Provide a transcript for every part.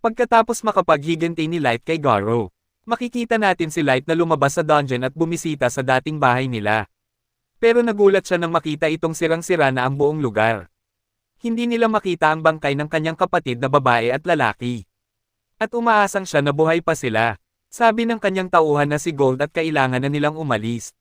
Pagkatapos makapaghiganti ni Light kay Garo, makikita natin si Light na lumabas sa dungeon at bumisita sa dating bahay nila. Pero nagulat siya nang makita itong sirang-sira na ang buong lugar. Hindi nila makita ang bangkay ng kanyang kapatid na babae at lalaki. At umaasang siya na buhay pa sila. Sabi ng kanyang tauhan na si Gold at kailangan na nilang umalis.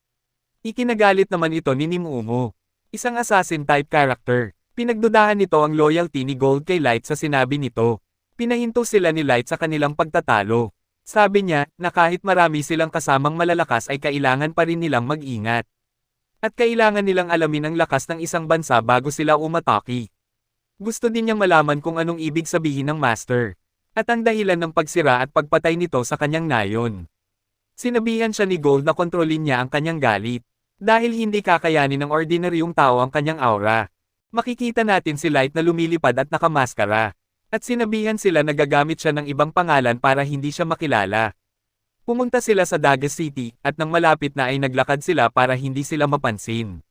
Ikinagalit naman ito ni Nimumo, isang assassin-type character. Pinagdudahan nito ang loyalty ni Gold kay Light sa sinabi nito. Pinahinto sila ni Light sa kanilang pagtatalo. Sabi niya na kahit marami silang kasamang malalakas ay kailangan pa rin nilang mag-ingat. At kailangan nilang alamin ang lakas ng isang bansa bago sila umatake. Gusto din niyang malaman kung anong ibig sabihin ng Master. At ang dahilan ng pagsira at pagpatay nito sa kanyang nayon. Sinabihan siya ni Gold na kontrolin niya ang kanyang galit. Dahil hindi kakayanin ng ordinaryong tao ang kanyang aura. Makikita natin si Light na lumilipad at nakamaskara. At sinabihan sila na gagamit siya ng ibang pangalan para hindi siya makilala. Pumunta sila sa Daga City, at nang malapit na ay naglakad sila para hindi sila mapansin.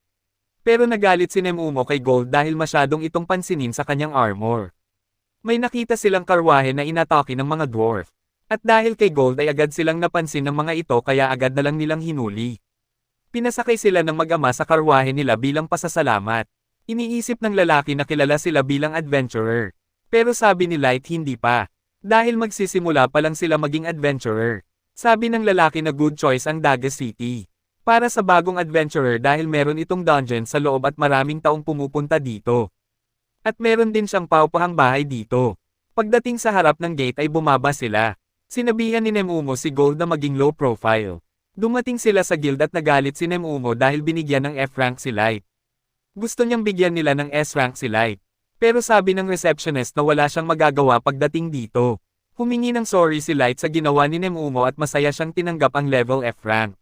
Pero nagalit si Nemumo kay Gold dahil masyadong itong pansinin sa kanyang armor. May nakita silang karwahe na inatake ng mga dwarf. At dahil kay Gold ay agad silang napansin ng mga ito kaya agad na lang nilang hinuli. Pinasakay sila ng mag-ama sa karwahe nila bilang pasasalamat. Iniisip ng lalaki na kilala sila bilang adventurer. Pero sabi ni Light hindi pa. Dahil magsisimula pa lang sila maging adventurer. Sabi ng lalaki na good choice ang Daga City. Para sa bagong adventurer dahil meron itong dungeon sa loob at maraming taong pumupunta dito. At meron din siyang paupahang bahay dito. Pagdating sa harap ng gate ay bumaba sila. Sinabihan ni Nemumo si Gold na maging low profile. Dumating sila sa guild at nagalit si Nemumo dahil binigyan ng F rank si Light. Gusto niyang bigyan nila ng S rank si Light. Pero sabi ng receptionist na wala siyang magagawa pagdating dito. Humingi ng sorry si Light sa ginawa ni Nemumo at masaya siyang tinanggap ang level F rank.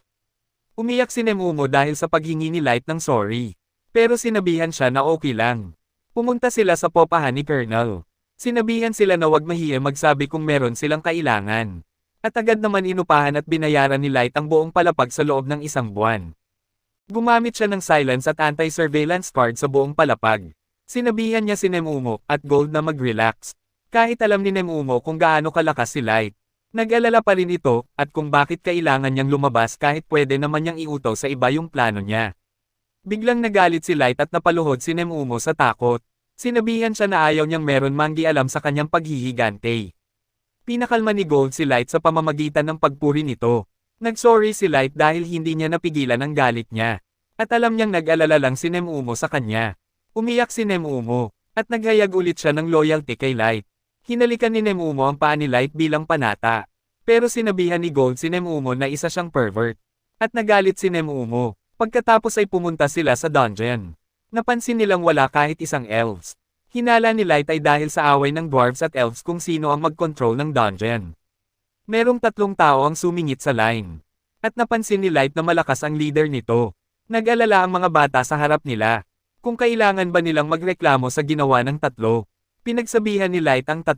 Umiyak si Nemumo dahil sa paghingi ni Light ng sorry. Pero sinabihan siya na okay lang. Pumunta sila sa popahan ni Colonel. Sinabihan sila na wag mahiya magsabi kung meron silang kailangan. At agad naman inupahan at binayaran ni Light ang buong palapag sa loob ng isang buwan. Gumamit siya ng silence at anti-surveillance card sa buong palapag. Sinabihan niya si Nemumo at Gold na mag-relax. Kahit alam ni Nemumo kung gaano kalakas si Light. Nag-alala pa rin ito at kung bakit kailangan niyang lumabas kahit pwede naman niyang iuto sa iba yung plano niya. Biglang nagalit si Light at napaluhod si Nemumo sa takot. Sinabihan siya na ayaw niyang meron manggialam sa kanyang paghihigante. Pinakalma ni Gold si Light sa pamamagitan ng pagpuri nito. Nagsorry si Light dahil hindi niya napigilan ang galit niya. At alam niyang nag-alala lang si Nemumo sa kanya. Umiyak si Nemumo, at naghayag ulit siya ng loyalty kay Light. Hinalikan ni Nemumo ang paa ni Light bilang panata. Pero sinabihan ni Gold si Nemumo na isa siyang pervert. At nagalit si Nemumo. Pagkatapos ay pumunta sila sa dungeon. Napansin nilang wala kahit isang elves. Hinala ni Light ay dahil sa away ng dwarves at elves kung sino ang mag-control ng dungeon. Merong 3 tao ang sumingit sa line. At napansin ni Light na malakas ang leader nito. Nag-alala ang mga bata sa harap nila. Kung kailangan ba nilang magreklamo sa ginawa ng 3. Pinagsabihan ni Light ang 3.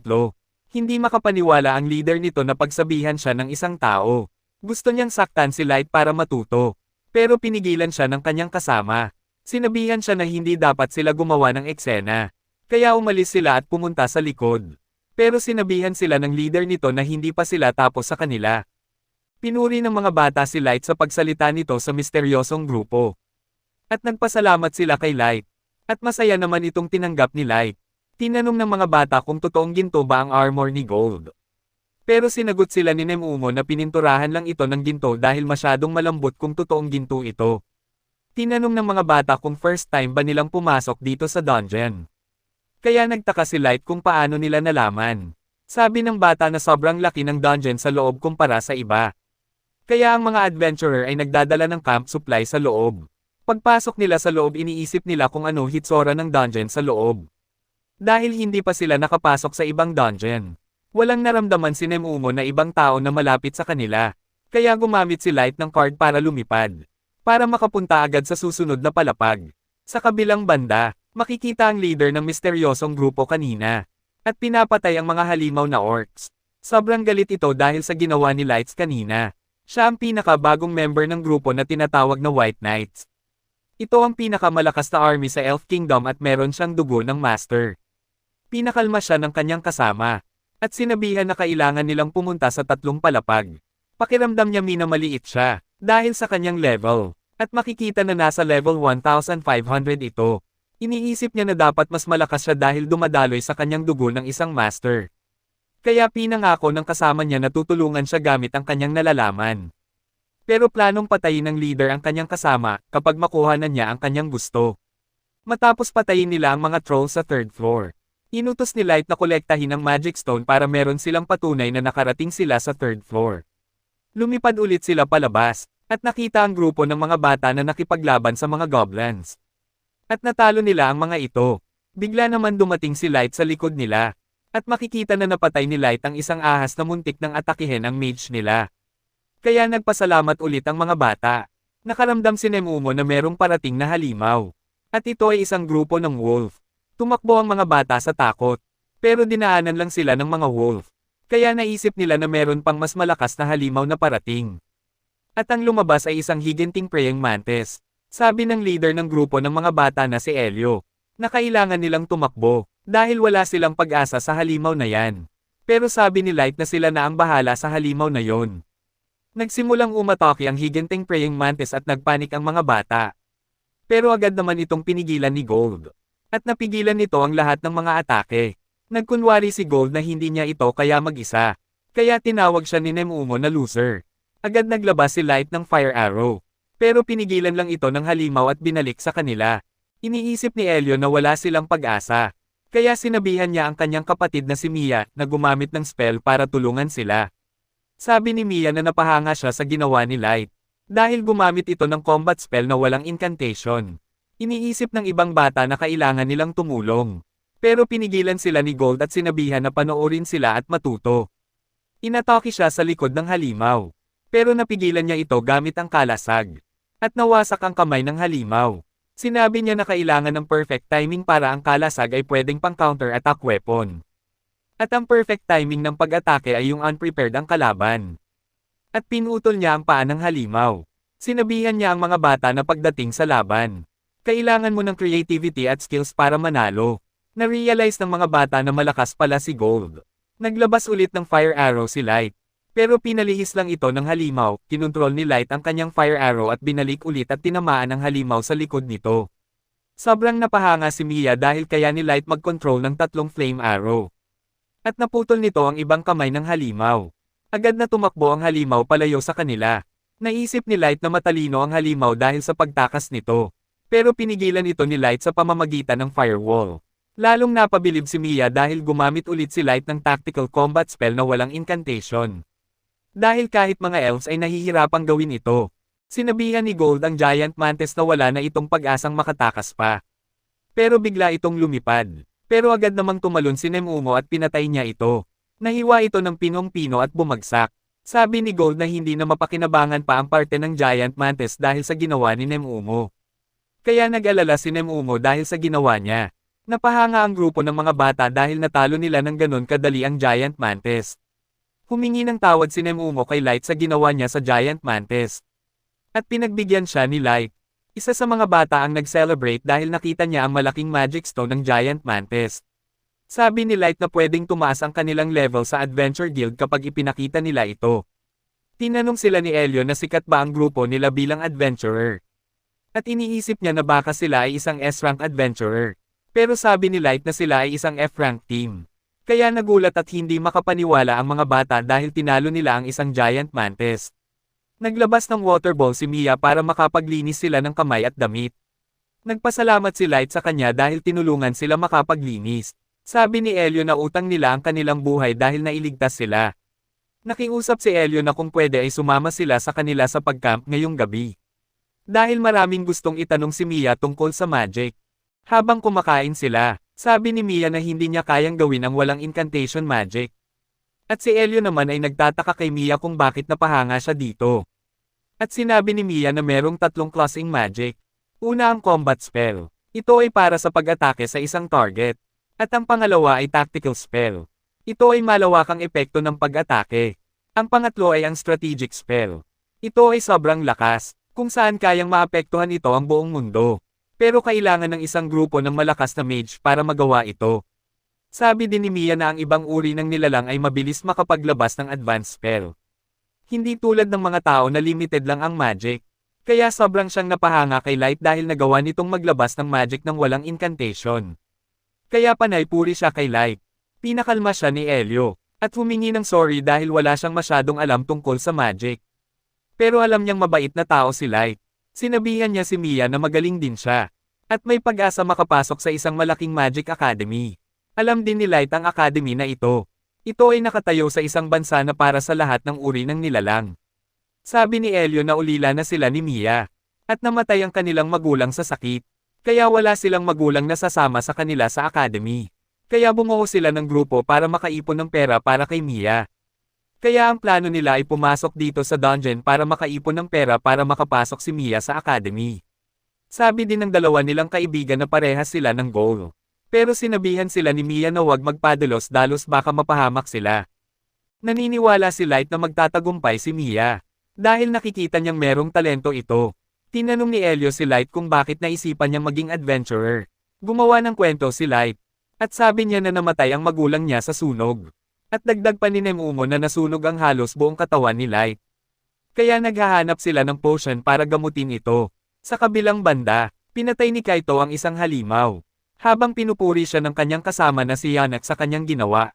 Hindi makapaniwala ang leader nito na pagsabihan siya ng isang tao. Gusto niyang saktan si Light para matuto. Pero pinigilan siya ng kanyang kasama. Sinabihan siya na hindi dapat sila gumawa ng eksena. Kaya umalis sila at pumunta sa likod. Pero sinabihan sila ng leader nito na hindi pa sila tapos sa kanila. Pinuri ng mga bata si Light sa pagsalita nito sa misteryosong grupo. At nagpasalamat sila kay Light. At masaya naman itong tinanggap ni Light. Tinanong ng mga bata kung totoong ginto ba ang armor ni Gold. Pero sinagot sila ni Nemumo na pininturahan lang ito ng ginto dahil masyadong malambot kung totoong ginto ito. Tinanong ng mga bata kung first time ba nilang pumasok dito sa dungeon. Kaya nagtaka si Light kung paano nila nalaman. Sabi ng bata na sobrang laki ng dungeon sa loob kumpara sa iba. Kaya ang mga adventurer ay nagdadala ng camp supply sa loob. Pagpasok nila sa loob iniisip nila kung ano hitsura ng dungeon sa loob. Dahil hindi pa sila nakapasok sa ibang dungeon. Walang naramdaman si Nemumo na ibang tao na malapit sa kanila. Kaya gumamit si Light ng card para lumipad. Para makapunta agad sa susunod na palapag. Sa kabilang banda, makikita ang leader ng misteryosong grupo kanina. At pinapatay ang mga halimaw na orcs. Sobrang galit ito dahil sa ginawa ni Lights kanina. Siya ang pinakabagong member ng grupo na tinatawag na White Knights. Ito ang pinakamalakas na army sa Elf Kingdom at meron siyang dugo ng master. Pinakalma siya ng kanyang kasama. At sinabihan na kailangan nilang pumunta sa tatlong palapag. Pakiramdam niya minamaliit siya, dahil sa kanyang level. At makikita na nasa level 1,500 ito. Iniisip niya na dapat mas malakas siya dahil dumadaloy sa kanyang dugo ng isang master. Kaya pinangako ng kasama niya na tutulungan siya gamit ang kanyang nalalaman. Pero planong patayin ng leader ang kanyang kasama kapag makuha na niya ang kanyang gusto. Matapos patayin nila ang mga trolls sa third floor. Inutos ni Light na kolektahin ang Magic Stone para meron silang patunay na nakarating sila sa third floor. Lumipad ulit sila palabas, at nakita ang grupo ng mga bata na nakipaglaban sa mga goblins. At natalo nila ang mga ito. Bigla naman dumating si Light sa likod nila. At makikita na napatay ni Light ang isang ahas na muntik ng atakihin ang mage nila. Kaya nagpasalamat ulit ang mga bata. Nakaramdam si Nemumo na merong parating na halimaw. At ito ay isang grupo ng wolf. Tumakbo ang mga bata sa takot. Pero dinaanan lang sila ng mga wolf. Kaya naisip nila na meron pang mas malakas na halimaw na parating. At ang lumabas ay isang higinting praying mantis. Sabi ng leader ng grupo ng mga bata na si Elio, na kailangan nilang tumakbo, dahil wala silang pag-asa sa halimaw na yan. Pero sabi ni Light na sila na ang bahala sa halimaw na yon. Nagsimulang umatake ang higinting praying mantis at nagpanik ang mga bata. Pero agad naman itong pinigilan ni Gold. At napigilan nito ang lahat ng mga atake. Nagkunwari si Gold na hindi niya ito kaya mag-isa. Kaya tinawag siya ni Nemumo na loser. Agad naglabas si Light ng fire arrow. Pero pinigilan lang ito ng halimaw at binalik sa kanila. Iniisip ni Elio na wala silang pag-asa. Kaya sinabihan niya ang kanyang kapatid na si Mia na gumamit ng spell para tulungan sila. Sabi ni Mia na napahanga siya sa ginawa ni Light. Dahil gumamit ito ng combat spell na walang incantation. Iniisip ng ibang bata na kailangan nilang tumulong. Pero pinigilan sila ni Gold at sinabihan na panoorin sila at matuto. Inatake siya sa likod ng halimaw. Pero napigilan niya ito gamit ang kalasag. At nawasak ang kamay ng halimaw. Sinabi niya na kailangan ng perfect timing para ang kalasag ay pwedeng pang counter-attack weapon. At ang perfect timing ng pag-atake ay yung unprepared ang kalaban. At pinutol niya ang paa ng halimaw. Sinabihan niya ang mga bata na pagdating sa laban. Kailangan mo ng creativity at skills para manalo. Na-realize ng mga bata na malakas pala si Gold. Naglabas ulit ng fire arrow si Light. Pero pinalihis lang ito ng halimaw, kinontrol ni Light ang kanyang fire arrow at binalik ulit at tinamaan ang halimaw sa likod nito. Sobrang napahanga si Mia dahil kaya ni Light mag-control ng tatlong flame arrow. At naputol nito ang ibang kamay ng halimaw. Agad na tumakbo ang halimaw palayo sa kanila. Naisip ni Light na matalino ang halimaw dahil sa pagtakas nito. Pero pinigilan ito ni Light sa pamamagitan ng firewall. Lalong napabilib si Mia dahil gumamit ulit si Light ng tactical combat spell na walang incantation. Dahil kahit mga elves ay nahihirapang gawin ito. Sinabihan ni Gold ang giant mantis na wala na itong pag-asang makatakas pa. Pero bigla itong lumipad. Pero agad namang tumalon si Nemumo at pinatay niya ito. Nahiwa ito ng pinong-pino at bumagsak. Sabi ni Gold na hindi na mapakinabangan pa ang parte ng giant mantis dahil sa ginawa ni Nemumo. Kaya nag-alala si Nemumo dahil sa ginawa niya. Napahanga ang grupo ng mga bata dahil natalo nila ng ganon kadali ang giant mantis. Humingi ng tawad si Nemumo kay Light sa ginawa niya sa giant mantis. At pinagbigyan siya ni Light. Isa sa mga bata ang nag-celebrate dahil nakita niya ang malaking magic stone ng giant mantis. Sabi ni Light na pwedeng tumaas ang kanilang level sa Adventure Guild kapag ipinakita nila ito. Tinanong sila ni Elio na sikat ba ang grupo nila bilang adventurer. At iniisip niya na baka sila ay isang S-rank adventurer. Pero sabi ni Light na sila ay isang F-rank team. Kaya nagulat at hindi makapaniwala ang mga bata dahil tinalo nila ang isang giant mantis. Naglabas ng water ball si Mia para makapaglinis sila ng kamay at damit. Nagpasalamat si Light sa kanya dahil tinulungan sila makapaglinis. Sabi ni Elio na utang nila ang kanilang buhay dahil nailigtas sila. Nakiusap si Elio na kung pwede ay sumama sila sa kanila sa pagcamp ngayong gabi. Dahil maraming gustong itanong si Mia tungkol sa magic. Habang kumakain sila, sabi ni Mia na hindi niya kayang gawin ang walang incantation magic. At si Elio naman ay nagtataka kay Mia kung bakit napahanga siya dito. At sinabi ni Mia na merong tatlong klaseng magic. Una ang combat spell. Ito ay para sa pag-atake sa isang target. At ang pangalawa ay tactical spell. Ito ay malawakang epekto ng pag-atake. Ang pangatlo ay ang strategic spell. Ito ay sobrang lakas, kung saan kayang maapektuhan ito ang buong mundo. Pero kailangan ng isang grupo ng malakas na mage para magawa ito. Sabi din ni Mia na ang ibang uri ng nilalang ay mabilis makapaglabas ng advanced spell. Hindi tulad ng mga tao na limited lang ang magic. Kaya sobrang siyang napahanga kay Light dahil nagawa nitong maglabas ng magic ng walang incantation. Kaya panay puri siya kay Light. Pinakalma siya ni Elio, at humingi ng sorry dahil wala siyang masyadong alam tungkol sa magic. Pero alam niyang mabait na tao si Light. Sinabihan niya si Mia na magaling din siya. At may pag-asa makapasok sa isang malaking magic academy. Alam din ni Light ang academy na ito. Ito ay nakatayo sa isang bansa na para sa lahat ng uri ng nilalang. Sabi ni Elio na ulila na sila ni Mia. At namatay ang kanilang magulang sa sakit. Kaya wala silang magulang na sasama sa kanila sa academy. Kaya bumuo sila ng grupo para makaipon ng pera para kay Mia. Kaya ang plano nila ay pumasok dito sa dungeon para makaipon ng pera para makapasok si Mia sa academy. Sabi din ng dalawa nilang kaibigan na parehas sila ng goal. Pero sinabihan sila ni Mia na huwag magpadalos-dalos baka mapahamak sila. Naniniwala si Light na magtatagumpay si Mia. Dahil nakikita niyang merong talento ito. Tinanong ni Elio si Light kung bakit naisipan niyang maging adventurer. Gumawa ng kwento si Light. At sabi niya na namatay ang magulang niya sa sunog. At dagdag pa ni Nemumo na nasunog ang halos buong katawan ni Light. Kaya naghahanap sila ng potion para gamutin ito. Sa kabilang banda, pinatay ni Kaito ang isang halimaw. Habang pinupuri siya ng kanyang kasama na si Yannick sa kanyang ginawa.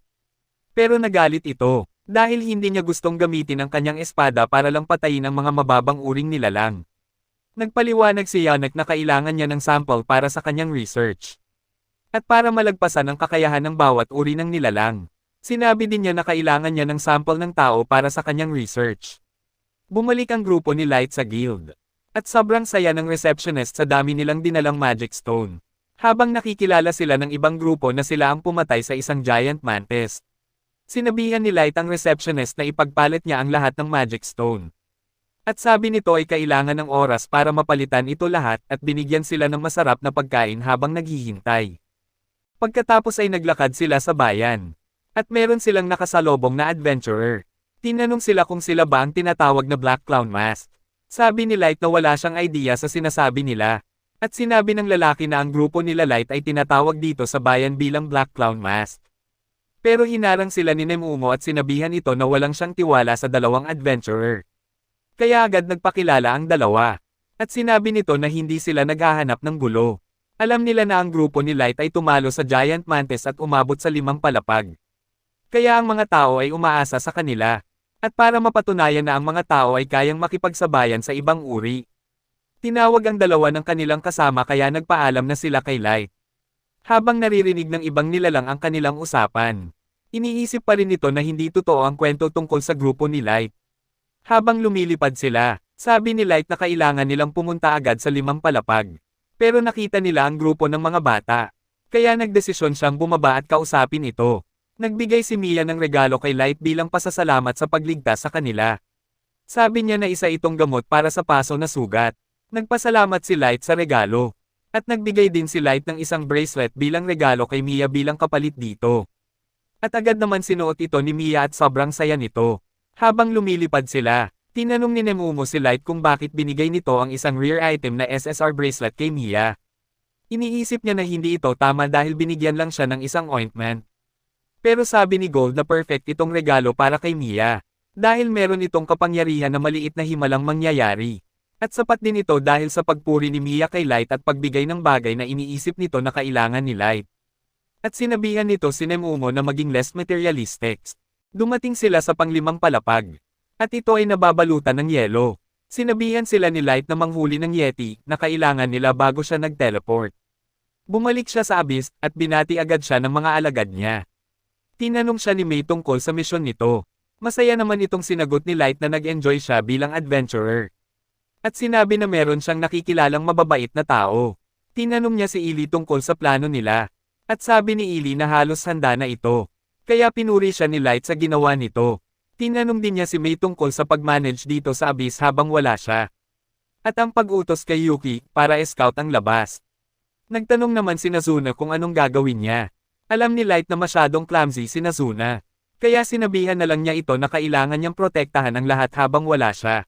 Pero nagalit ito. Dahil hindi niya gustong gamitin ang kanyang espada para lang patayin ang mga mababang uring nilalang. Nagpaliwanag si Yannick na kailangan niya ng sample para sa kanyang research. At para malagpasan ang kakayahan ng bawat uri ng nilalang. Sinabi din niya na kailangan niya ng sample ng tao para sa kanyang research. Bumalik ang grupo ni Light sa guild. At sobrang saya ng receptionist sa dami nilang dinalang magic stone. Habang nakikilala sila ng ibang grupo na sila ang pumatay sa isang giant mantis. Sinabihan ni Light ang receptionist na ipagpalit niya ang lahat ng magic stone. At sabi nito ay kailangan ng oras para mapalitan ito lahat at binigyan sila ng masarap na pagkain habang naghihintay. Pagkatapos ay naglakad sila sa bayan. At meron silang nakasalubong na adventurer. Tinanong sila kung sila ba ang tinatawag na Black Clown Mask. Sabi ni Light na wala siyang idea sa sinasabi nila. At sinabi ng lalaki na ang grupo nila Light ay tinatawag dito sa bayan bilang Black Clown Mask. Pero hinarang sila ni Nemumo at sinabihan ito na walang siyang tiwala sa dalawang adventurer. Kaya agad nagpakilala ang dalawa. At sinabi nito na hindi sila naghahanap ng gulo. Alam nila na ang grupo ni Light ay tumalo sa giant mantis at umabot sa 5 palapag. Kaya ang mga tao ay umaasa sa kanila. At para mapatunayan na ang mga tao ay kayang makipagsabayan sa ibang uri. Tinawag ang dalawa ng kanilang kasama kaya nagpaalam na sila kay Light. Habang naririnig ng ibang nilalang ang kanilang usapan. Iniisip pa rin nito na hindi totoo ang kwento tungkol sa grupo ni Light. Habang lumilipad sila, sabi ni Light na kailangan nilang pumunta agad sa 5 palapag. Pero nakita nila ang grupo ng mga bata. Kaya nagdesisyon siyang bumaba at kausapin ito. Nagbigay si Mia ng regalo kay Light bilang pasasalamat sa pagligtas sa kanila. Sabi niya na isa itong gamot para sa paso na sugat. Nagpasalamat si Light sa regalo. At nagbigay din si Light ng isang bracelet bilang regalo kay Mia bilang kapalit dito. At agad naman sinuot ito ni Mia at sobrang saya nito. Habang lumilipad sila, tinanong ni Nemumo si Light kung bakit binigay nito ang isang rare item na SSR bracelet kay Mia. Iniisip niya na hindi ito tama dahil binigyan lang siya ng isang ointment. Pero sabi ni Gold na perfect itong regalo para kay Mia. Dahil meron itong kapangyarihan na maliit na himalang mangyayari. At sapat din ito dahil sa pagpuri ni Mia kay Light at pagbigay ng bagay na iniisip nito na kailangan ni Light. At sinabihan nito si Nemumo na maging less materialistic. Dumating sila sa pang-5 palapag. At ito ay nababalutan ng yelo. Sinabihan sila ni Light na manghuli ng Yeti na kailangan nila bago siya nag-teleport. Bumalik siya sa abyss at binati agad siya ng mga alagad niya. Tinanong siya ni May tungkol sa misyon nito. Masaya naman itong sinagot ni Light na nag-enjoy siya bilang adventurer. At sinabi na meron siyang nakikilalang mababait na tao. Tinanong niya si Ili tungkol sa plano nila. At sabi ni Ili na halos handa na ito. Kaya pinuri siya ni Light sa ginawa nito. Tinanong din niya si May tungkol sa pag-manage dito sa abyss habang wala siya. At ang pag-utos kay Yuki para scout ang labas. Nagtanong naman si Nazuna kung anong gagawin niya. Alam ni Light na masyadong clumsy si Nazuna. Kaya sinabihan na lang niya ito na kailangan niyang protektahan ang lahat habang wala siya.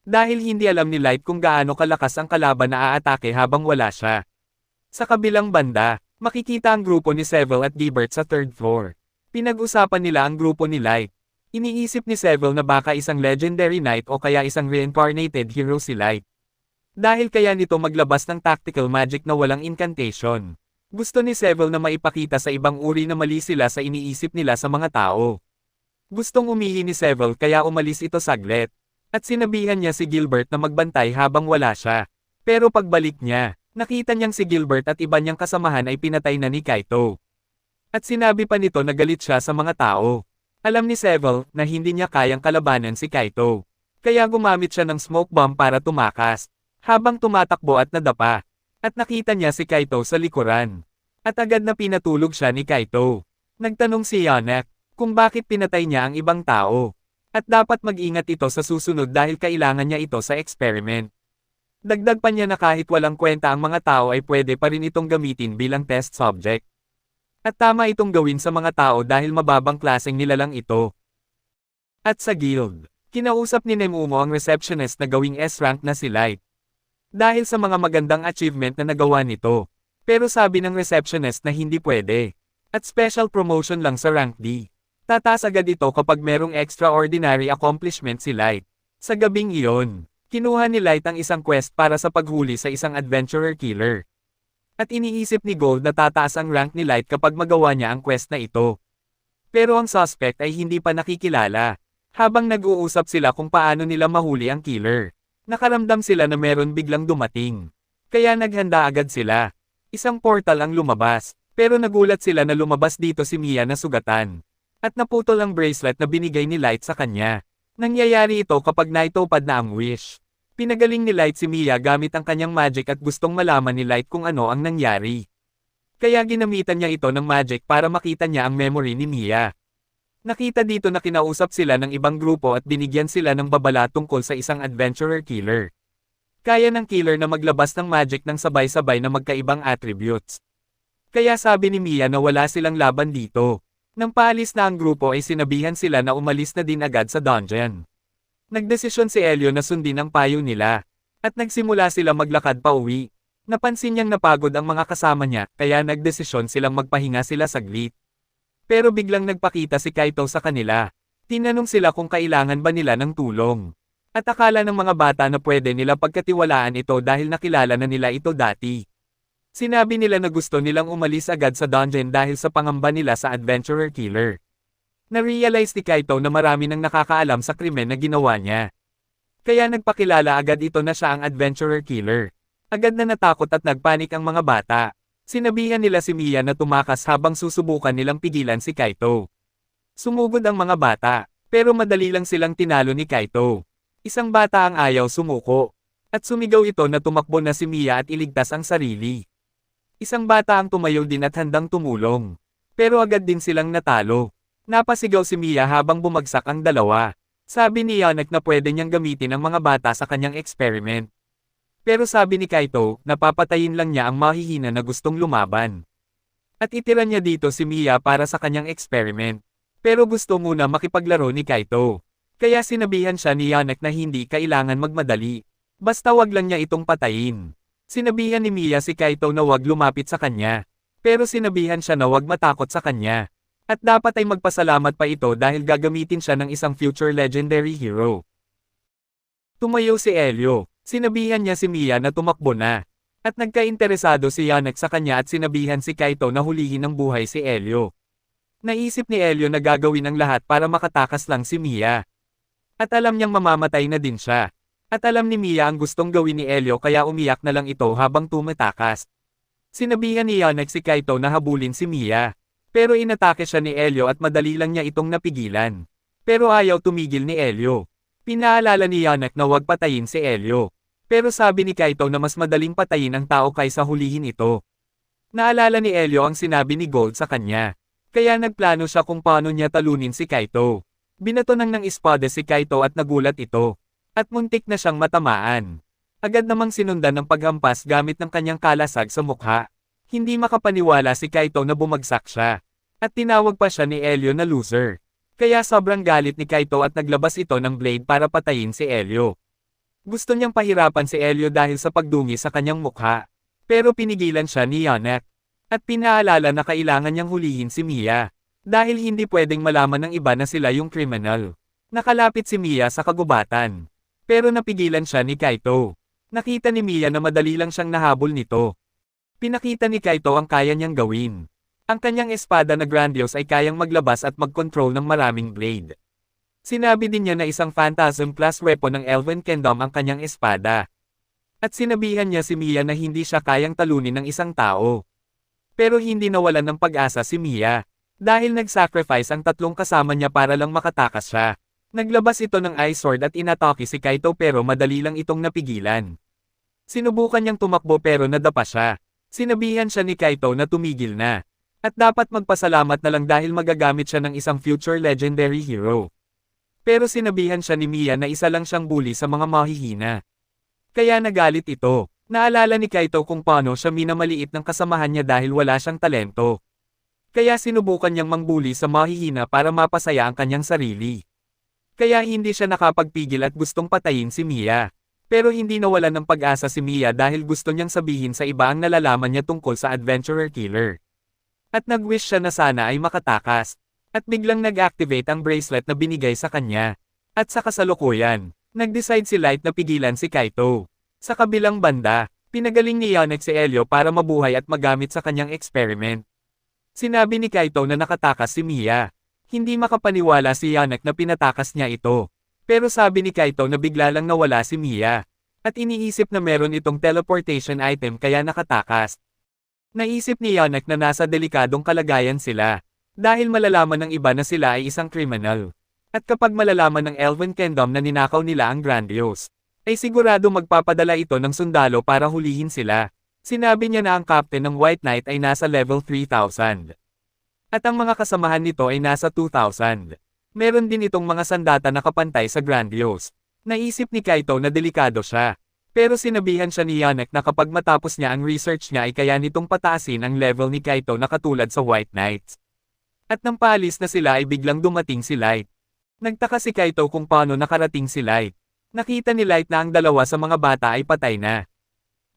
Dahil hindi alam ni Light kung gaano kalakas ang kalaban na aatake habang wala siya. Sa kabilang banda, Makikita ang grupo ni Seville at Gilbert sa third floor. Pinag-usapan nila ang grupo ni Light. Iniisip ni Seville na baka isang legendary knight o kaya isang reincarnated hero si Light. Dahil kaya nito maglabas ng tactical magic na walang incantation. Gusto ni Seville na maipakita sa ibang uri na mali sila sa iniisip nila sa mga tao. Gustong umihi ni Seville kaya umalis ito saglit. At sinabihan niya si Gilbert na magbantay habang wala siya. Pero pagbalik niya, nakita niyang si Gilbert at iba niyang kasamahan ay pinatay na ni Kaito. At sinabi pa nito na galit siya sa mga tao. Alam ni Seville na hindi niya kayang kalabanan si Kaito. Kaya gumamit siya ng smoke bomb para tumakas. Habang tumatakbo at nadapa. At nakita niya si Kaito sa likuran. At agad na pinatulog siya ni Kaito. Nagtanong si Yanek kung bakit pinatay niya ang ibang tao. At dapat mag-ingat ito sa susunod dahil kailangan niya ito sa experiment. Dagdag pa niya na kahit walang kwenta ang mga tao ay pwede pa rin itong gamitin bilang test subject. At tama itong gawin sa mga tao dahil mababang klaseng nilalang ito. At sa guild, kinausap ni Nemumo ang receptionist na gawing S-rank na si Light. Dahil sa mga magandang achievement na nagawa nito. Pero sabi ng receptionist na hindi pwede. At special promotion lang sa rank D. Tataas agad ito kapag merong extraordinary accomplishment si Light. Sa gabing iyon, kinuha ni Light ang isang quest para sa paghuli sa isang adventurer killer. At iniisip ni Gold na tataas ang rank ni Light kapag magawa niya ang quest na ito. Pero ang suspect ay hindi pa nakikilala. Habang nag-uusap sila kung paano nila mahuli ang killer. Nakaramdam sila na meron biglang dumating. Kaya naghanda agad sila. Isang portal ang lumabas, pero nagulat sila na lumabas dito si Mia na sugatan. At naputol ang bracelet na binigay ni Light sa kanya. Nangyayari ito kapag naitupad na ang wish. Pinagaling ni Light si Mia gamit ang kanyang magic at gustong malaman ni Light kung ano ang nangyari. Kaya ginamitan niya ito ng magic para makita niya ang memory ni Mia. Nakita dito na kinausap sila ng ibang grupo at binigyan sila ng babala tungkol sa isang adventurer killer. Kaya ng killer na maglabas ng magic ng sabay-sabay na magkaibang attributes. Kaya sabi ni Mia na wala silang laban dito. Nang paalis na ang grupo ay sinabihan sila na umalis na din agad sa dungeon. Nagdesisyon si Elio na sundin ang payo nila. At nagsimula sila maglakad pa uwi. Napansin niyang napagod ang mga kasama niya kaya nagdesisyon silang magpahinga sila saglit. Pero biglang nagpakita si Kaito sa kanila. Tinanong sila kung kailangan ba nila ng tulong. At akala ng mga bata na pwede nila pagkatiwalaan ito dahil nakilala na nila ito dati. Sinabi nila na gusto nilang umalis agad sa dungeon dahil sa pangamba nila sa adventurer killer. Na-realize ni Kaito na marami nang nakakaalam sa krimen na ginawa niya. Kaya nagpakilala agad ito na siya ang adventurer killer. Agad na natakot at nagpanik ang mga bata. Sinabihan nila si Mia na tumakas habang susubukan nilang pigilan si Kaito. Sumugod ang mga bata, pero madali lang silang tinalo ni Kaito. Isang bata ang ayaw sumuko. At sumigaw ito na tumakbo na si Mia at iligtas ang sarili. Isang bata ang tumayo din at handang tumulong. Pero agad din silang natalo. Napasigaw si Mia habang bumagsak ang dalawa. Sabi ni Yanek na pwede niyang gamitin ang mga bata sa kanyang experiment. Pero sabi ni Kaito, napapatayin lang niya ang mahihina na gustong lumaban. At itira niya dito si Mia para sa kanyang experiment. Pero gusto muna makipaglaro ni Kaito. Kaya sinabihan siya ni Yanek na hindi kailangan magmadali. Basta wag lang niya itong patayin. Sinabihan ni Mia si Kaito na wag lumapit sa kanya. Pero sinabihan siya na wag matakot sa kanya. At dapat ay magpasalamat pa ito dahil gagamitin siya ng isang future legendary hero. Tumayo si Elio. Sinabihan niya si Mia na tumakbo na. At nagkainteresado si Yanek sa kanya at sinabihan si Kaito na hulihin ng buhay si Elio. Naisip ni Elio na gagawin ang lahat para makatakas lang si Mia. At alam niyang mamamatay na din siya. At alam ni Mia ang gustong gawin ni Elio kaya umiyak na lang ito habang tumatakas. Sinabihan ni Yanek si Kaito na habulin si Mia. Pero inatake siya ni Elio at madali lang niya itong napigilan. Pero ayaw tumigil ni Elio. Pinaalala ni Yanek na huwag patayin si Elio. Pero sabi ni Kaito na mas madaling patayin ang tao kaysa hulihin ito. Naalala ni Elio ang sinabi ni Gold sa kanya. Kaya nagplano siya kung paano niya talunin si Kaito. Binato ng espada si Kaito at nagulat ito. At muntik na siyang matamaan. Agad namang sinundan ng paghampas gamit ng kanyang kalasag sa mukha. Hindi makapaniwala si Kaito na bumagsak siya. At tinawag pa siya ni Elio na loser. Kaya sobrang galit ni Kaito at naglabas ito ng blade para patayin si Elio. Gusto niyang pahirapan si Elio dahil sa pagdungi sa kanyang mukha. Pero pinigilan siya ni Yanek. At pinaalala na kailangan niyang hulihin si Mia. Dahil hindi pwedeng malaman ng iba na sila yung kriminal. Nakalapit si Mia sa kagubatan. Pero napigilan siya ni Kaito. Nakita ni Mia na madali lang siyang nahabol nito. Pinakita ni Kaito ang kaya niyang gawin. Ang kanyang espada na grandiose ay kayang maglabas at mag-control ng maraming blade. Sinabi din niya na isang phantasm class weapon ng Elven Kingdom ang kanyang espada. At sinabihan niya si Mia na hindi siya kayang talunin ng isang tao. Pero hindi nawalan ng pag-asa si Mia. Dahil nag-sacrifice ang tatlong kasama niya para lang makatakas siya. Naglabas ito ng ice sword at inatake si Kaito pero madali lang itong napigilan. Sinubukan niyang tumakbo pero nadapa siya. Sinabihan siya ni Kaito na tumigil na. At dapat magpasalamat na lang dahil magagamit siya ng isang future legendary hero. Pero sinabihan siya ni Mia na isa lang siyang bully sa mga mahihina. Kaya nagalit ito. Naalala ni Kaito kung paano siya minamaliit ng kasamahan niya dahil wala siyang talento. Kaya sinubukan niyang mangbuli sa mahihina para mapasaya ang kanyang sarili. Kaya hindi siya nakapagpigil at gustong patayin si Mia. Pero hindi nawalan ng pag-asa si Mia dahil gusto niyang sabihin sa iba ang nalalaman niya tungkol sa adventurer killer. At nag-wish siya na sana ay makatakas. At biglang nag-activate ang bracelet na binigay sa kanya. At sa kasalukuyan, nag-decide si Light na pigilan si Kaito. Sa kabilang banda, pinagaling ni Yannick si Elio para mabuhay at magamit sa kanyang experiment. Sinabi ni Kaito na nakatakas si Mia. Hindi makapaniwala si Yannick na pinatakas niya ito. Pero sabi ni Kaito na bigla lang nawala si Mia. At iniisip na meron itong teleportation item kaya nakatakas. Naisip ni Yannick na nasa delikadong kalagayan sila. Dahil malalaman ng iba na sila ay isang kriminal. At kapag malalaman ng Elven Kingdom na ninakaw nila ang Grandiose, ay sigurado magpapadala ito ng sundalo para hulihin sila. Sinabi niya na ang captain ng White Knight ay nasa level 3,000. At ang mga kasamahan nito ay nasa 2,000. Meron din itong mga sandata na kapantay sa Grandiose. Naisip ni Kaito na delikado siya. Pero sinabihan siya ni Yannick na kapag matapos niya ang research niya ay kaya nitong pataasin ang level ni Kaito na katulad sa White Knights. At nang paalis na sila ay biglang dumating si Light. Nagtaka si Kaito kung paano nakarating si Light. Nakita ni Light na ang dalawa sa mga bata ay patay na.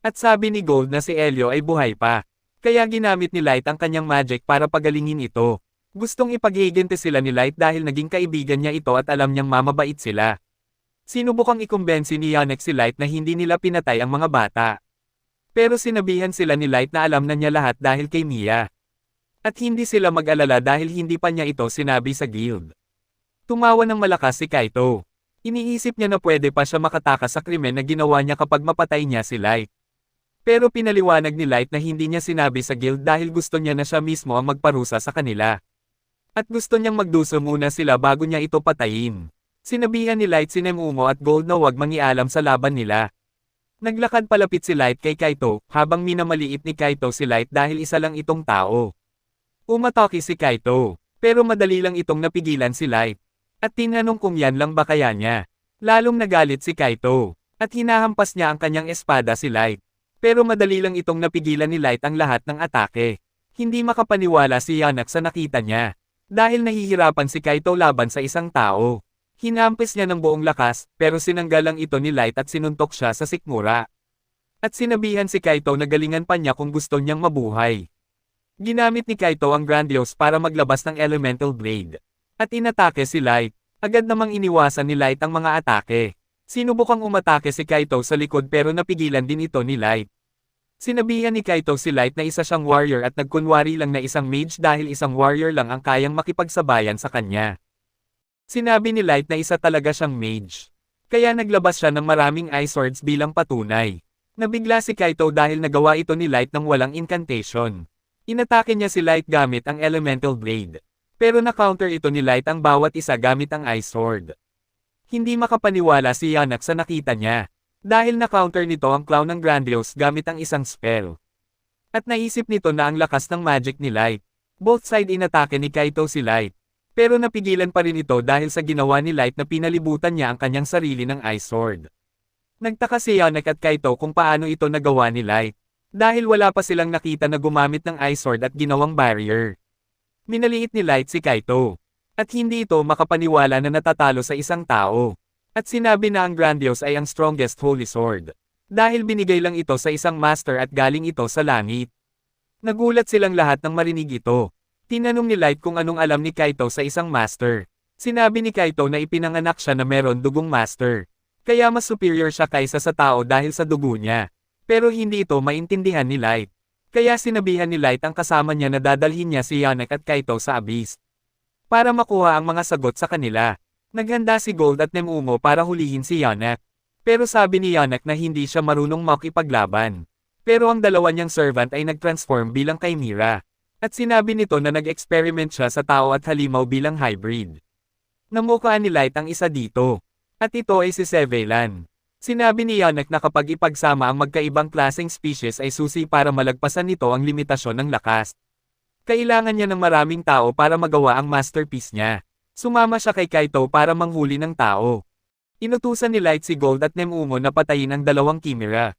At sabi ni Gold na si Elio ay buhay pa. Kaya ginamit ni Light ang kanyang magic para pagalingin ito. Gustong ipaghihigante sila ni Light dahil naging kaibigan niya ito at alam niyang mamabait sila. Sinubukang ikumbensi ni Yannick si Light na hindi nila pinatay ang mga bata. Pero sinabihan sila ni Light na alam na niya lahat dahil kay Mia. At hindi sila mag-alala dahil hindi pa niya ito sinabi sa guild. Tumawa ng malakas si Kaito. Iniisip niya na pwede pa siya makatakas sa krimen na ginawa niya kapag mapatay niya si Light. Pero pinaliwanag ni Light na hindi niya sinabi sa guild dahil gusto niya na siya mismo ang magparusa sa kanila. At gusto niyang magduso muna sila bago niya ito patayin. Sinabihan ni Light si Nemumo at Gold na huwag mangialam sa laban nila. Naglakad palapit si Light kay Kaito habang minamaliit ni Kaito si Light dahil isa lang itong tao. Umatake si Kaito, pero madali lang itong napigilan si Light. At tinanong kung yan lang ba kaya niya. Lalong nagalit si Kaito, at hinahampas niya ang kanyang espada si Light. Pero madali lang itong napigilan ni Light ang lahat ng atake. Hindi makapaniwala si Yannick sa nakita niya. Dahil nahihirapan si Kaito laban sa isang tao. Hinampis niya ng buong lakas, pero sinanggal lang ito ni Light at sinuntok siya sa sikmura. At sinabihan si Kaito na galingan pa niya kung gusto niyang mabuhay. Ginamit ni Kaito ang Grandiose para maglabas ng Elemental Blade. At inatake si Light. Agad namang iniwasan ni Light ang mga atake. Sinubukang umatake si Kaito sa likod pero napigilan din ito ni Light. Sinabihan ni Kaito si Light na isa siyang warrior at nagkunwari lang na isang mage dahil isang warrior lang ang kayang makipagsabayan sa kanya. Sinabi ni Light na isa talaga siyang mage. Kaya naglabas siya ng maraming ice swords bilang patunay. Nabigla si Kaito dahil nagawa ito ni Light ng walang incantation. Inatake niya si Light gamit ang Elemental Blade. Pero na-counter ito ni Light ang bawat isa gamit ang ice sword. Hindi makapaniwala si Yannick sa nakita niya. Dahil na-counter nito ang clown ng Grandiose gamit ang isang spell. At naisip nito na ang lakas ng magic ni Light. Both side inatake ni Kaito si Light. Pero napigilan pa rin ito dahil sa ginawa ni Light na pinalibutan niya ang kanyang sarili ng ice sword. Nagtaka si Yannick at Kaito kung paano ito nagawa ni Light. Dahil wala pa silang nakita na gumamit ng ice sword at ginawang barrier. Minaliit ni Light si Kaito. At hindi ito makapaniwala na natatalo sa isang tao. At sinabi na ang Grandiose ay ang strongest holy sword. Dahil binigay lang ito sa isang master at galing ito sa langit. Nagulat silang lahat nang marinig ito. Tinanong ni Light kung anong alam ni Kaito sa isang master. Sinabi ni Kaito na ipinanganak siya na meron dugong master. Kaya mas superior siya kaysa sa tao dahil sa dugo niya. Pero hindi ito maintindihan ni Light. Kaya sinabihan ni Light ang kasama niya na dadalhin niya si Yannick at Kaito sa abyss. Para makuha ang mga sagot sa kanila. Naghanda si Gold at Nemumo para hulihin si Yannick. Pero sabi ni Yannick na hindi siya marunong makipaglaban. Pero ang dalawa niyang servant ay nag-transform bilang Chimera. At sinabi nito na nag-experiment siya sa tao at halimaw bilang hybrid. Namukhaan ni Light ang isa dito. At ito ay si Sevelan. Sinabi ni Yannick na kapag ipagsama ang magkaibang klaseng species ay susi para malagpasan nito ang limitasyon ng lakas. Kailangan niya ng maraming tao para magawa ang masterpiece niya. Sumama siya kay Kaito para manghuli ng tao. Inutusan ni Light si Gold at Nemumo na patayin ang dalawang Chimera.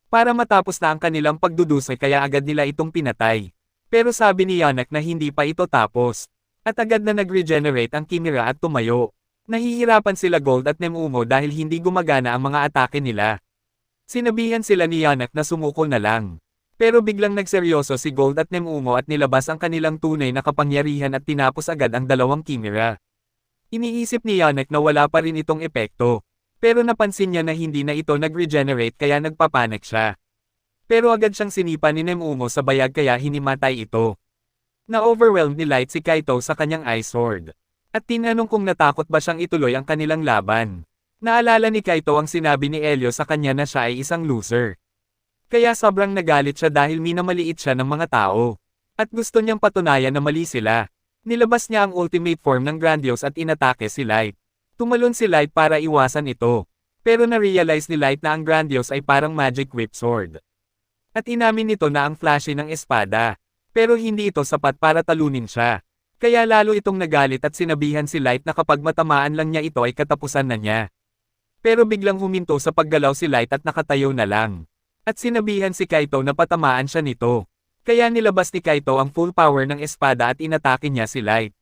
Para matapos na ang kanilang pagdudusay kaya agad nila itong pinatay. Pero sabi ni Yannick na hindi pa ito tapos. At agad na nag-regenerate ang Chimera at tumayo. Nahihirapan sila Gold at Nemumo dahil hindi gumagana ang mga atake nila. Sinabihan sila ni Yannick na sumuko na lang. Pero biglang nagseryoso si Gold at Nemumo at nilabas ang kanilang tunay na kapangyarihan at tinapos agad ang dalawang Chimera. Iniisip ni Yannick na wala pa rin itong epekto. Pero napansin niya na hindi na ito nag-regenerate kaya nagpapanik siya. Pero agad siyang sinipa ni Nemumo sa bayag kaya hinimatay ito. Na-overwhelmed ni Light si Kaito sa kanyang Ice Sword. At tinanong kung natakot ba siyang ituloy ang kanilang laban. Naalala ni Kaito ang sinabi ni Elio sa kanya na siya ay isang loser. Kaya sobrang nagalit siya dahil minamaliit siya ng mga tao. At gusto niyang patunayan na mali sila. Nilabas niya ang ultimate form ng Grandios at inatake si Light. Tumalon si Light para iwasan ito. Pero na-realize ni Light na ang Grandios ay parang magic whip sword. At inamin nito na ang flashy ng espada. Pero hindi ito sapat para talunin siya. Kaya lalo itong nagalit at sinabihan si Light na kapag matamaan lang niya ito ay katapusan na niya. Pero biglang huminto sa paggalaw si Light at nakatayo na lang. At sinabihan si Kaito na patamaan siya nito. Kaya nilabas ni Kaito ang full power ng espada at inatake niya si Light.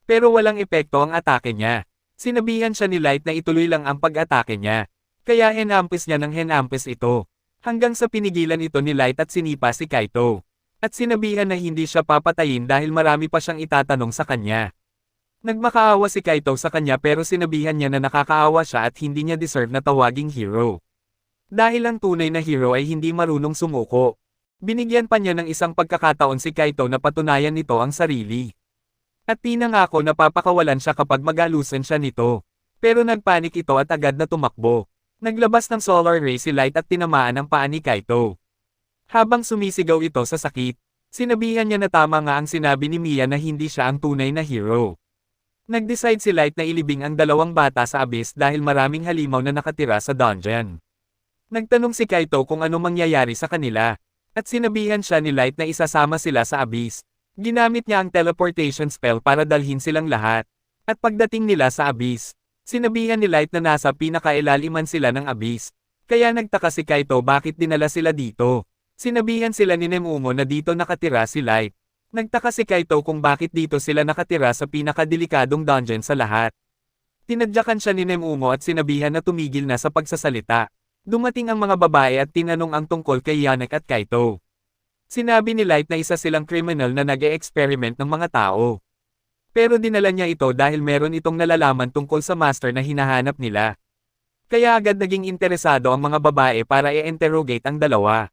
Pero walang epekto ang atake niya. Sinabihan siya ni Light na ituloy lang ang pag-atake niya. Kaya henampis niya ng henampis ito. Hanggang sa pinigilan ito ni Light at sinipa si Kaito. At sinabihan na hindi siya papatayin dahil marami pa siyang itatanong sa kanya. Nagmakaawa si Kaito sa kanya pero sinabihan niya na nakakaawa siya at hindi niya deserve na tawaging hero. Dahil ang tunay na hero ay hindi marunong sumuko. Binigyan pa niya ng isang pagkakataon si Kaito na patunayan nito ang sarili. At pinangako na papakawalan siya kapag magalusan siya nito. Pero nagpanik ito at agad na tumakbo. Naglabas ng solar ray si Light at tinamaan ang paa ni Kaito. Habang sumisigaw ito sa sakit, sinabihan niya na tama nga ang sinabi ni Mia na hindi siya ang tunay na hero. Nag-decide si Light na ilibing ang dalawang bata sa abyss dahil maraming halimaw na nakatira sa dungeon. Nagtanong si Kaito kung ano mangyayari sa kanila, at sinabihan siya ni Light na isasama sila sa abyss. Ginamit niya ang teleportation spell para dalhin silang lahat. At pagdating nila sa abyss, sinabihan ni Light na nasa pinakailaliman sila ng abyss. Kaya nagtaka si Kaito bakit dinala sila dito. Sinabihan sila ni Nemumo na dito nakatira si Light. Nagtaka si Kaito kung bakit dito sila nakatira sa pinakadelikadong dungeon sa lahat. Tinadyakan siya ni Nemumo at sinabihan na tumigil na sa pagsasalita. Dumating ang mga babae at tinanong ang tungkol kay Yannick at Kaito. Sinabi ni Light na isa silang criminal na nag-e-experiment ng mga tao. Pero dinala niya ito dahil meron itong nalalaman tungkol sa master na hinahanap nila. Kaya agad naging interesado ang mga babae para i-interrogate ang dalawa.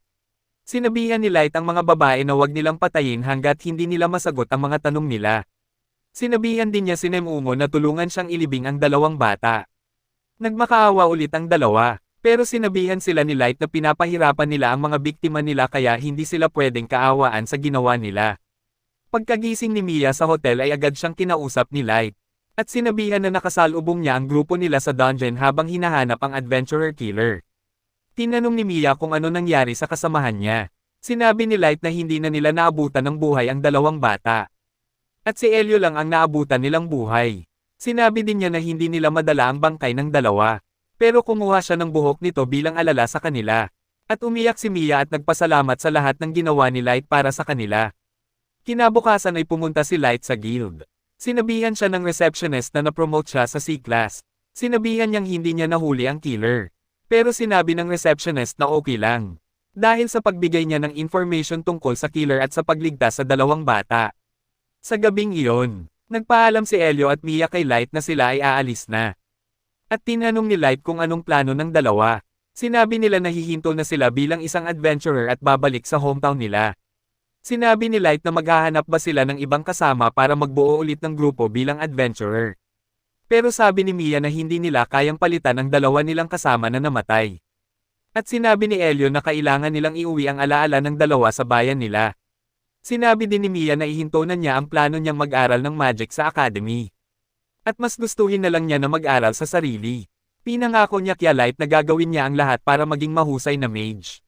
Sinabihan ni Light ang mga babae na wag nilang patayin hanggat hindi nila masagot ang mga tanong nila. Sinabihan din niya si Nemumo na tulungan siyang ilibing ang dalawang bata. Nagmakaawa ulit ang dalawa, pero sinabihan sila ni Light na pinapahirapan nila ang mga biktima nila kaya hindi sila pwedeng kaawaan sa ginawa nila. Pagkagising ni Mia sa hotel ay agad siyang kinausap ni Light. At sinabihan na nakasalubong niya ang grupo nila sa dungeon habang hinahanap ang adventurer killer. Tinanong ni Mia kung ano nangyari sa kasamahan niya. Sinabi ni Light na hindi na nila naabutan ng buhay ang dalawang bata. At si Elio lang ang naabutan nilang buhay. Sinabi din niya na hindi nila madala ang bangkay ng dalawa. Pero kumuha siya ng buhok nito bilang alala sa kanila. At umiyak si Mia at nagpasalamat sa lahat ng ginawa ni Light para sa kanila. Kinabukasan ay pumunta si Light sa guild. Sinabihan siya ng receptionist na na-promote siya sa C-class. Sinabihan niyang hindi niya nahuli ang killer. Pero sinabi ng receptionist na okay lang. Dahil sa pagbigay niya ng information tungkol sa killer at sa pagligtas sa dalawang bata. Sa gabing iyon, nagpaalam si Elio at Mia kay Light na sila ay aalis na. At tinanong ni Light kung anong plano ng dalawa. Sinabi nila na hihinto na sila bilang isang adventurer at babalik sa hometown nila. Sinabi ni Light na maghahanap ba sila ng ibang kasama para magbuo ulit ng grupo bilang adventurer. Pero sabi ni Mia na hindi nila kayang palitan ang dalawa nilang kasama na namatay. At sinabi ni Elio na kailangan nilang iuwi ang alaala ng dalawa sa bayan nila. Sinabi din ni Mia na ihinto na niya ang plano niyang mag-aral ng magic sa academy. At mas gustuhin na lang niya na mag-aral sa sarili. Pinangako niya kay Light na gagawin niya ang lahat para maging mahusay na mage.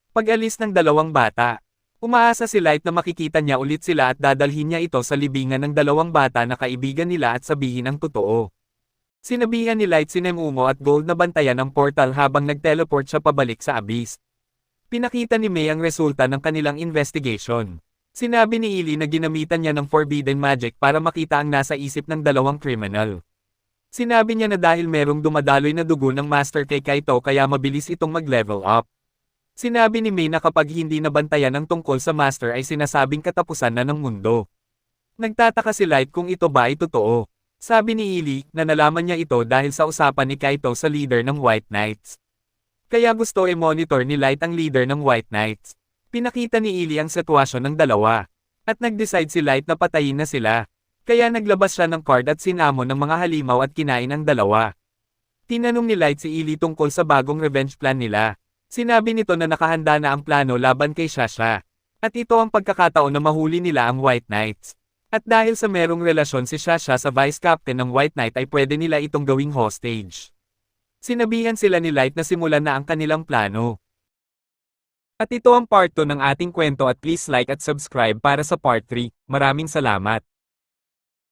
Pag-alis ng dalawang bata. Umaasa si Light na makikita niya ulit sila at dadalhin niya ito sa libingan ng dalawang bata na kaibigan nila at sabihin ang totoo. Sinabihan ni Light si Nemumo at Gold na bantayan ang portal habang nag-teleport siya pabalik sa Abyss. Pinakita ni May ang resulta ng kanilang investigation. Sinabi ni Ili na ginamitan niya ng forbidden magic para makita ang nasa isip ng dalawang criminal. Sinabi niya na dahil merong dumadaloy na dugo ng Master kay Kaito kaya mabilis itong mag-level up. Sinabi ni May na kapag hindi nabantayan ang tungkol sa Master ay sinasabing katapusan na ng mundo. Nagtataka si Light kung ito ba ay totoo. Sabi ni Ili na nalaman niya ito dahil sa usapan ni Kaito sa leader ng White Knights. Kaya gusto i-monitor ni Light ang leader ng White Knights. Pinakita ni Ili ang sitwasyon ng dalawa. At nag-decide si Light na patayin na sila. Kaya naglabas siya ng card at sinamon ng mga halimaw at kinain ang dalawa. Tinanong ni Light si Ili tungkol sa bagong revenge plan nila. Sinabi nito na nakahanda na ang plano laban kay Shasha. At ito ang pagkakataon na mahuli nila ang White Knights. At dahil sa merong relasyon si Shasha sa vice captain ng White Knight ay pwede nila itong gawing hostage. Sinabihan sila ni Light na simulan na ang kanilang plano. At ito ang part 2 ng ating kwento at please like at subscribe para sa part 3. Maraming salamat.